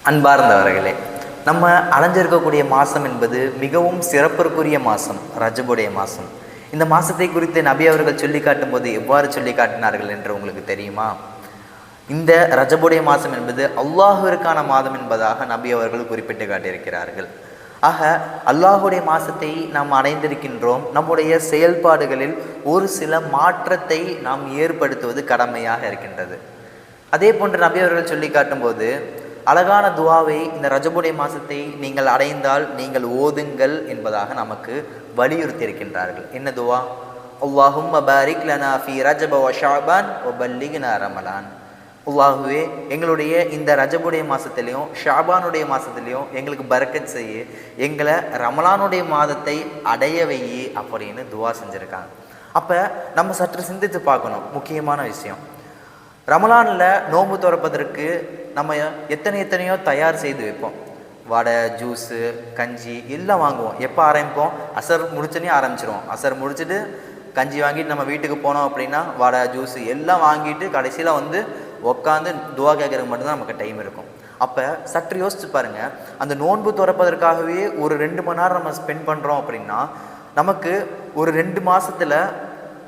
அன்பார்ந்தவர்களே, நம்ம அடைஞ்சிருக்கக்கூடிய மாதம் என்பது மிகவும் சிறப்பிற்குரிய மாதம், ரஜபுடைய மாதம். இந்த மாதத்தை குறித்து நபி அவர்கள் சொல்லி காட்டும் போது எவ்வாறு சொல்லி காட்டினார்கள் என்று உங்களுக்கு தெரியுமா? இந்த ரஜபுடைய மாதம் என்பது அல்லாஹுவிற்கான மாதம் என்பதாக நபி அவர்கள் குறிப்பிட்டு காட்டியிருக்கிறார்கள். ஆக அல்லாஹுடைய மாதத்தை நாம் அடைந்திருக்கின்றோம். நம்முடைய செயல்பாடுகளில் ஒரு சில மாற்றத்தை நாம் ஏற்படுத்துவது கடமையாக இருக்கின்றது. அதே போன்று நபி அவர்கள் சொல்லி காட்டும்போது அழகான துவாவை இந்த ரஜபுடைய மாதத்தை நீங்கள் அடைந்தால் நீங்கள் ஓதுங்கள் என்பதாக நமக்கு வலியுறுத்தி இருக்கின்றார்கள். என்ன துவா? அல்லாஹும்ம பாரிக் லனா ஃபீ ரஜப வ ஷஅபான் வ பல்லிக்னா ரமலான். அல்லாஹுவே, எங்களுடைய இந்த ரஜபுடைய மாதத்துலேயும் ஷாபானுடைய மாதத்துலேயும் எங்களுக்கு பரக்கத் செய்ய, எங்களை ரமலானுடைய மாதத்தை அடைய வையி அப்படின்னு துவா செஞ்சுருக்காங்க. அப்போ நம்ம சற்று சிந்தித்து பார்க்கணும். முக்கியமான விஷயம், ரமலானில் நோன்பு துறப்பதற்கு நம்ம எத்தனையோ தயார் செய்து வைப்போம். வடை, ஜூஸு, கஞ்சி எல்லாம் வாங்குவோம். எப்போ ஆரம்பிப்போம்? அசர் முடிச்சோன்னே ஆரம்பிச்சிடுவோம். அசர் முடிச்சுட்டு கஞ்சி வாங்கிட்டு நம்ம வீட்டுக்கு போனோம் அப்படின்னா வடை, ஜூஸு எல்லாம் வாங்கிட்டு கடைசியில் வந்து உட்காந்து துவா கேட்குறதுக்கு மட்டும்தான் நமக்கு டைம் இருக்கும். அப்போ சற்று யோசிச்சு பாருங்கள், அந்த நோன்பு துறப்பதற்காகவே ஒரு 2 மணி நேரம் நம்ம ஸ்பெண்ட் பண்ணுறோம் அப்படின்னா நமக்கு ஒரு 2 மாதத்தில்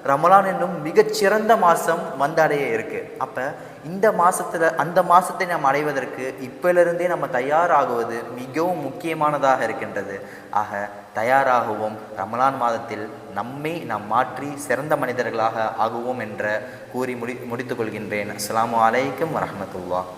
ரமலான் என்னும் மிகச்சிறந்த மாதம் வந்தடைய இருக்குது. அப்போ இந்த மாதத்தில் அந்த மாதத்தை நாம் அடைவதற்கு இப்போலிருந்தே நம்ம தயாராகுவது மிகவும் முக்கியமானதாக இருக்கின்றது. ஆக தயாராகுவோம். ரமலான் மாதத்தில் நம்மை நாம் மாற்றி சிறந்த மனிதர்களாக ஆகுவோம் என்ற கூறி முடித்துக்கொள்கின்றேன். அஸ்ஸலாமு அலைக்கும் வரஹ்மத்துல்லாஹ்.